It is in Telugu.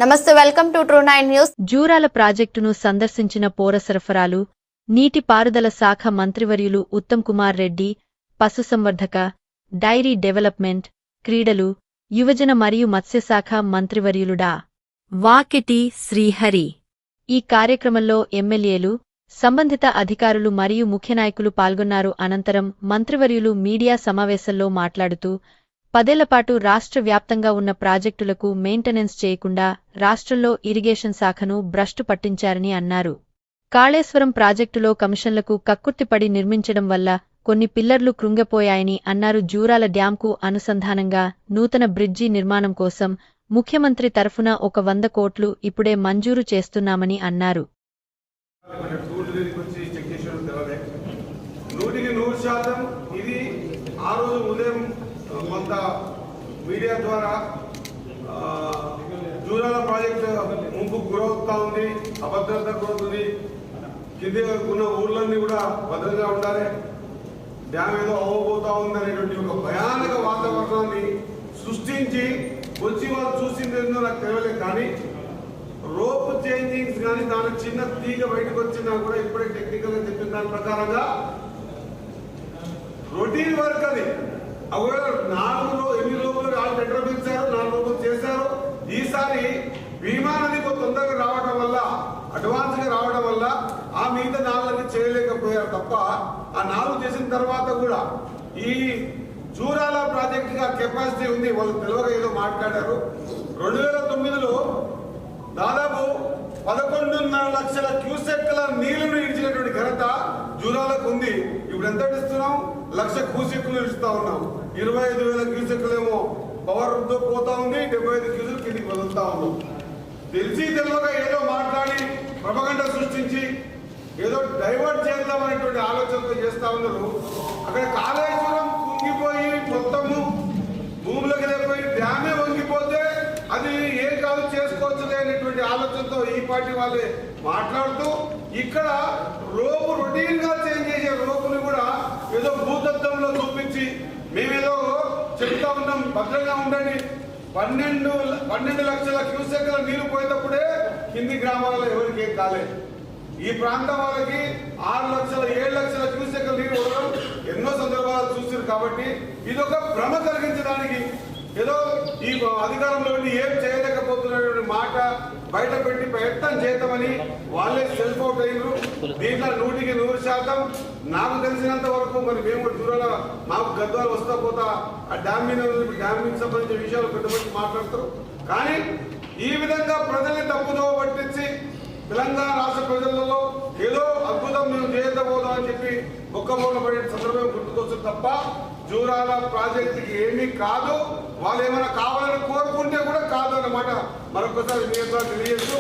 నమస్తే, welcome to true 9 news. Jurala ప్రాజెక్టును సందర్శించిన పౌర సరఫరాలు, నీటిపారుదల శాఖ మంత్రివర్యులు ఉత్తమ్ కుమార్ రెడ్డి, పశుసంవర్ధక, డైరీ డెవలప్మెంట్, క్రీడలు, యువజన మరియు మత్స్యశాఖ మంత్రివర్యులు డా. వాకిటి శ్రీహరి. ఈ కార్యక్రమంలో ఎమ్మెల్యేలు, సంబంధిత అధికారులు మరియు ముఖ్యనాయకులు పాల్గొన్నారు. అనంతరం మంత్రివర్యులు మీడియా సమావేశంలో మాట్లాడుతూ, 10 ఏళ్లపాటు రాష్ట్ర వ్యాప్తంగా ఉన్న ప్రాజెక్టులకు మెయింటెనెన్స్ చేయకుండా రాష్ట్రంలో ఇరిగేషన్ శాఖను భ్రష్టు పట్టించారని అన్నారు. కాళేశ్వరం ప్రాజెక్టులో కమిషన్లకు కక్కుర్తిపడి నిర్మించడం వల్ల కొన్ని పిల్లర్లు కృంగిపోయాయని అన్నారు. జూరాల డ్యాంకు అనుసంధానంగా నూతన బ్రిడ్జి నిర్మాణం కోసం ముఖ్యమంత్రి తరఫున 100 కోట్లు ఇప్పుడే మంజూరు చేస్తున్నామని అన్నారు. కొంత మీడియా ద్వారా జూరాల ప్రాజెక్టు ముందుకు గురవుతా ఉంది, అభద్రత గురవుతుంది, కింద ఉన్న ఊర్లన్నీ కూడా భద్రంగా ఉండాలి, డ్యామ్ ఏదో అవ్వబోతా ఉంది అనేటువంటి ఒక భయానక వాతావరణాన్ని సృష్టించి వచ్చి వాళ్ళు చూసిందేందో నాకు తెలియలేదు. కానీ రోప్ చేంజింగ్స్ కానీ దాని చిన్న తీగ బయటకు వచ్చినా కూడా ఇప్పుడే టెక్నికల్ గా చెప్పిన దాని ప్రకారంగా రొటీన్ వర్క్ అది. ఒకవేళ 8 రోజులు వాళ్ళు టెండర్ పిలిచారు, 4 రోజులు చేశారు. ఈసారి భీమా నది తొందరగా రావడం వల్ల, అడ్వాన్స్ గా రావడం వల్ల ఆ మిగతా 4 చేయలేకపోయారు తప్ప, ఆ 4 చేసిన తర్వాత కూడా ఈ జూరాల ప్రాజెక్ట్ గా కెపాసిటీ ఉంది. వాళ్ళు తెలియక ఏదో మాట్లాడారు. 2009లో దాదాపు 11.5 లక్షల క్యూసెక్ల నీళ్లను ఇచ్చినటువంటి ఘనత జూరాలకు ఉంది. ఇప్పుడు ఎంత ఇస్తున్నాం? 1,00,000 క్యూసెక్లు ఇస్తా ఉన్నాం. 25,000 క్యూసెక్లేమో పవర్ పోతా ఉంది, 75 క్యూసెక్ కిందికి వదులుతా ఉన్నాం. తెలిసి తెలియక ఏదో మాట్లాడి ప్రపగండ సృష్టించి ఏదో డైవర్ట్ చేద్దామనేటువంటి ఆలోచనతో చేస్తా ఉన్నారు. అక్కడ కాళేశ్వరం కుంగిపోయి మొత్తము భూములకు వెళ్ళిపోయి డ్యామే వంగిపోతే అది ఏం కాదు చేసుకోవచ్చు అనేటువంటి ఆలోచనతో ఈ పార్టీ వాళ్ళే మాట్లాడుతూ ఇక్కడ రోపు రొటీన్ గా చేంజ్ చేసే రోపుని కూడా ఏదో భూతత్వంలో చూపించి మేమేదో చెప్తా ఉన్నాం, భద్రంగా ఉండండి. 12 లక్షల క్యూసెక్ల నీరు పోయేటప్పుడే కింది గ్రామాలలో ఎవరికి ఏం కాలేదు. ఈ ప్రాంతం వాళ్ళకి 6 లక్షల 7 లక్షల క్యూసెక్ల నీరు ఉండడం ఎన్నో సందర్భాలు చూసారు. కాబట్టి ఇదొక భ్రమ కలిగించడానికి ఏదో ఈ అధికారంలో ఏం చేయలేకపోతున్నటువంటి మాట బయట పెట్టి ప్రయత్నం చేద్దామని వాళ్ళే సెల్ఫ్ అవుట్ అయ్యారు. దీంట్లో 100% నాకు తెలిసినంత వరకు మరి మేము దూరాల మాకు గద్వాలు వస్తా పోతా ఆ డ్యామ్ సంబంధించిన విషయాలు పెద్దబట్టి మాట్లాడతారు. కానీ ఈ విధంగా ప్రజల్ని తప్పుదోవ పట్టించి తెలంగాణ రాష్ట్ర ప్రజలలో ఏదో అద్భుతం మేము చేయకపోదాం అని చెప్పి ఒక్కమూల పడే సందర్భం గుర్తుకొస్తుంది తప్ప జూరాల ప్రాజెక్టుకి ఏమీ కాదు. వాళ్ళు ఏమైనా కావాలని కోరుకుంటే కూడా కాదు అన్నమాట మరొకసారి తెలియజేస్తూ